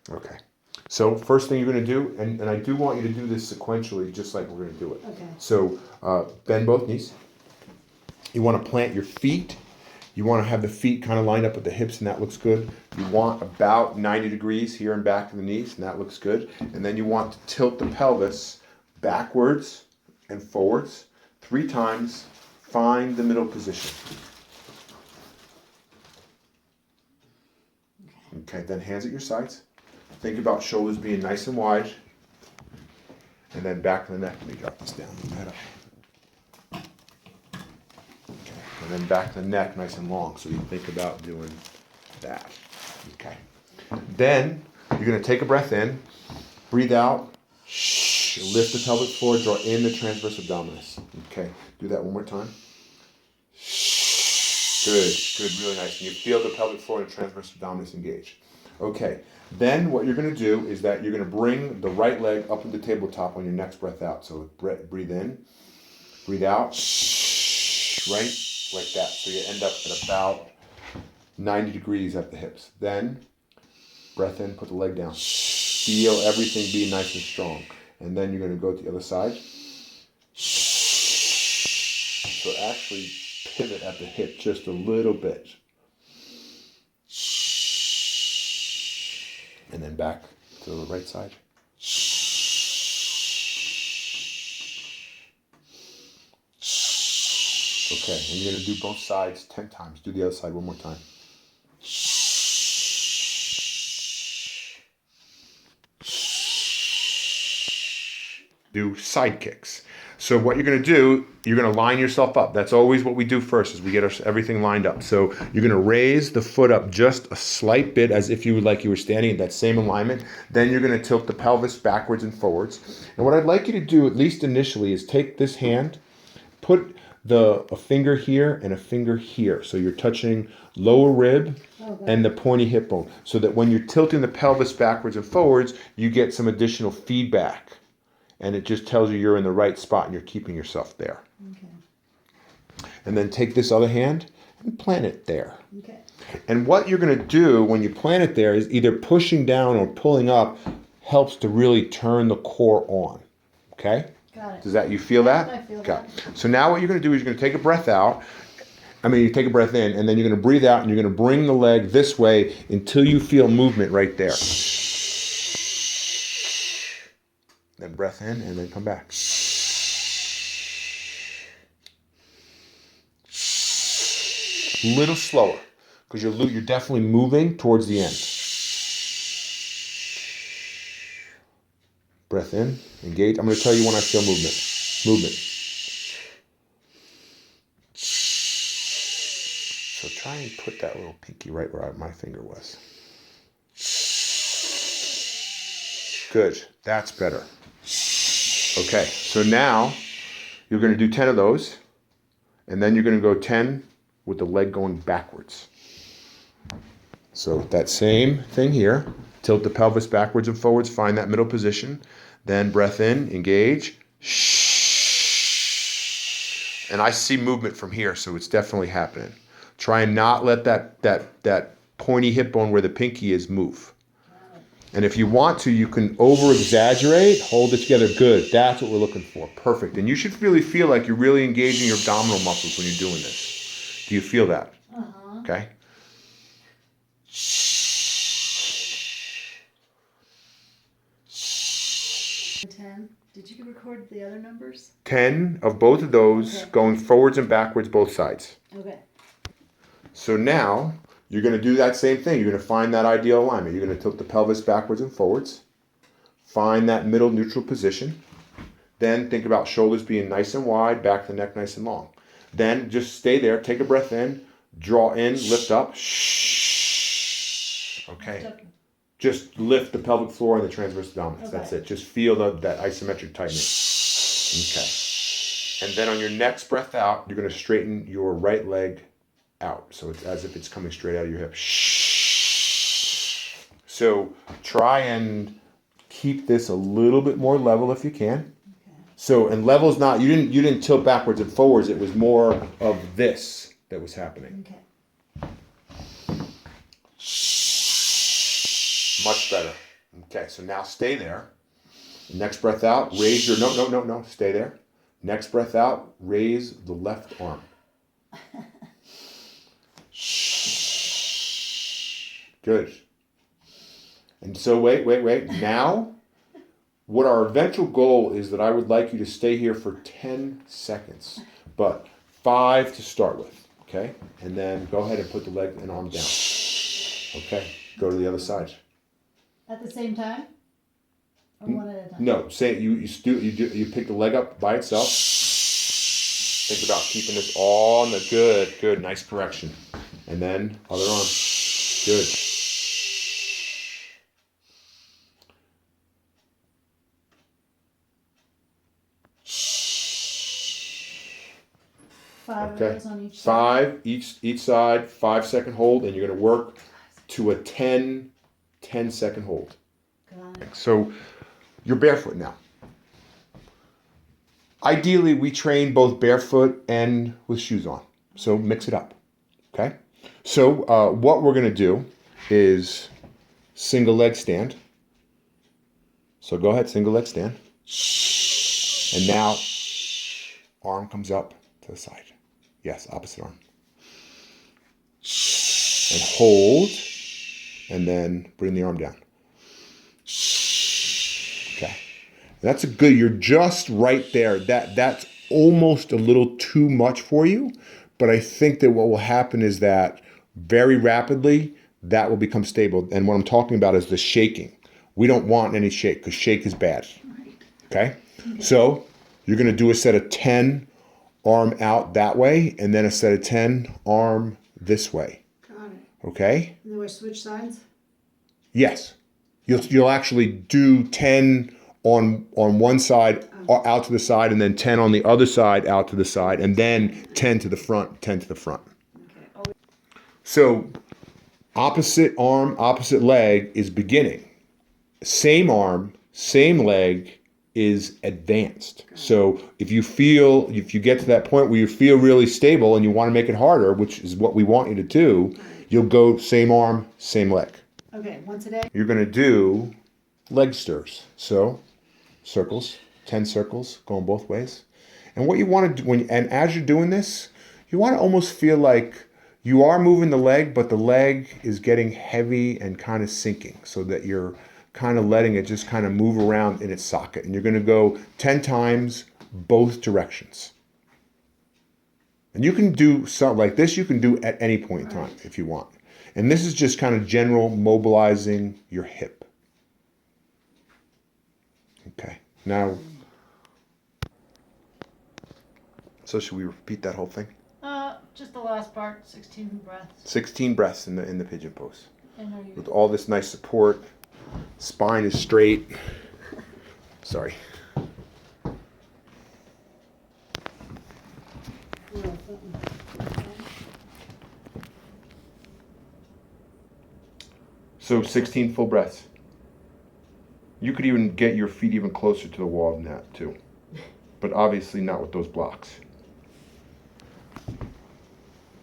Okay. So first thing you're going to do, and I do want you to do this sequentially, just like we're going to do it. Okay. So bend both knees. You want to plant your feet. You want to have the feet kind of lined up with the hips, and that looks good. You want about 90 degrees here and back of the knees, and that looks good. And then you want to tilt the pelvis backwards and forwards 3 times. Find the middle position. Okay, then hands at your sides. Think about shoulders being nice and wide. And then back of the neck. Let me drop this down. Head up. Okay, and then back of the neck nice and long. So you think about doing that. Okay. Then you're going to take a breath in. Breathe out. Lift the pelvic floor. Draw in the transverse abdominis. Okay, do that one more time. Good, good, really nice. And you feel the pelvic floor and the transverse abdominis engage. Okay, then what you're going to do is that you're going to bring the right leg up to the tabletop on your next breath out. So breathe in, breathe out, right, like that. So you end up at about 90 degrees at the hips. Then breath in, put the leg down. Feel everything be nice and strong. And then you're going to go to the other side. So actually pivot at the hip just a little bit. And then back to the right side. Okay, and you're going to do both sides 10 times. Do the other side one more time. Do side kicks. So what you're going to do, you're going to line yourself up. That's always what we do first, is we get everything lined up. So you're going to raise the foot up just a slight bit, as if you would like you were standing in that same alignment. Then you're going to tilt the pelvis backwards and forwards. And what I'd like you to do, at least initially, is take this hand, put a finger here and a finger here. So you're touching lower rib and the pointy hip bone. So that when you're tilting the pelvis backwards and forwards, you get some additional feedback. And it just tells you you're in the right spot and you're keeping yourself there. Okay. And then take this other hand and plant it there. Okay. And what you're going to do when you plant it there is either pushing down or pulling up helps to really turn the core on. Okay? Got it. Does that, you feel that? I feel that. that. So now what you're going to do is you're going to take a breath out. You take a breath in, and then you're going to breathe out, and you're going to bring the leg this way until you feel movement right there. Then breath in, and then come back. Little slower, because you're definitely moving towards the end. Breath in, engage. I'm going to tell you when I feel movement. Movement. So try and put that little pinky right where my finger was. Good. That's better. Okay, so now you're going to do 10 of those, and then you're going to go 10 with the leg going backwards. So that same thing here. Tilt the pelvis backwards and forwards, find that middle position. Then breath in, engage. And I see movement from here, so it's definitely happening. Try and not let that pointy hip bone where the pinky is move. And if you want to, you can over-exaggerate, hold it together. Good. That's what we're looking for. Perfect. And you should really feel like you're really engaging your abdominal muscles when you're doing this. Do you feel that? Uh-huh. Okay. 10. Did you record the other numbers? 10 of both of those, going forwards and backwards both sides. Okay. So now you're going to do that same thing. You're going to find that ideal alignment. You're going to tilt the pelvis backwards and forwards. Find that middle neutral position. Then think about shoulders being nice and wide, back of the neck nice and long. Then just stay there. Take a breath in. Draw in. Lift up. Okay. Just lift the pelvic floor and the transverse abdominis. Okay. That's it. Just feel that isometric tightening. Okay. And then on your next breath out, you're going to straighten your right leg out. So it's as if it's coming straight out of your hip. So try and keep this a little bit more level if you can. Okay. So, and level's not, you didn't tilt backwards and forwards. It was more of this that was happening. Okay. Much better. Okay, so now stay there. Next breath out, raise your, no, stay there. Next breath out, raise the left arm. Good. And so wait. Now, what our eventual goal is that I would like you to stay here for 10 seconds, but 5 to start with, okay? And then go ahead and put the leg and arm down. Okay, go to the other side. At the same time? Or one at a time? No, say you pick the leg up by itself. Think about keeping this all in the good, nice correction. And then other arm. Good. 5 Okay. reps on each side. 5 each side, 5-second hold, and you're going to work to a 10-second hold. Got it. So you're barefoot now. Ideally, we train both barefoot and with shoes on. So mix it up. Okay? So what we're going to do is single leg stand. So go ahead, single leg stand. And now arm comes up to the side. Yes, opposite arm. And hold. And then bring the arm down. Okay. That's a good, you're just right there. That's almost a little too much for you. But I think that what will happen is that very rapidly, that will become stable. And what I'm talking about is the shaking. We don't want any shake because shake is bad. Okay? So you're going to do a set of 10 arm out that way, and then a set of 10 arm this way. Got it. Okay? And then we switch sides? Yes. You'll actually do 10 on one side out to the side, and then 10 on the other side out to the side, and then 10 to the front, 10 to the front. Okay. So opposite arm, opposite leg is beginning. Same arm, same leg is advanced. So if you get to that point where you feel really stable and you want to make it harder, which is what we want you to do, you'll go same arm, same leg. Okay, once a day? You're going to do leg stirs. So circles, 10 circles going both ways. And what you want to do, and as you're doing this, you want to almost feel like you are moving the leg, but the leg is getting heavy and kind of sinking so that you're kind of letting it just kind of move around in its socket. And you're going to go 10 times both directions. And you can do something like this, you can do at any point in time if you want. And this is just kind of general mobilizing your hip. Okay, now, so should we repeat that whole thing? Just the last part, 16 breaths. 16 breaths in the pigeon pose. And are you With all this nice support, spine is straight. Sorry. So 16 full breaths. You could even get your feet even closer to the wall than that too. But obviously not with those blocks.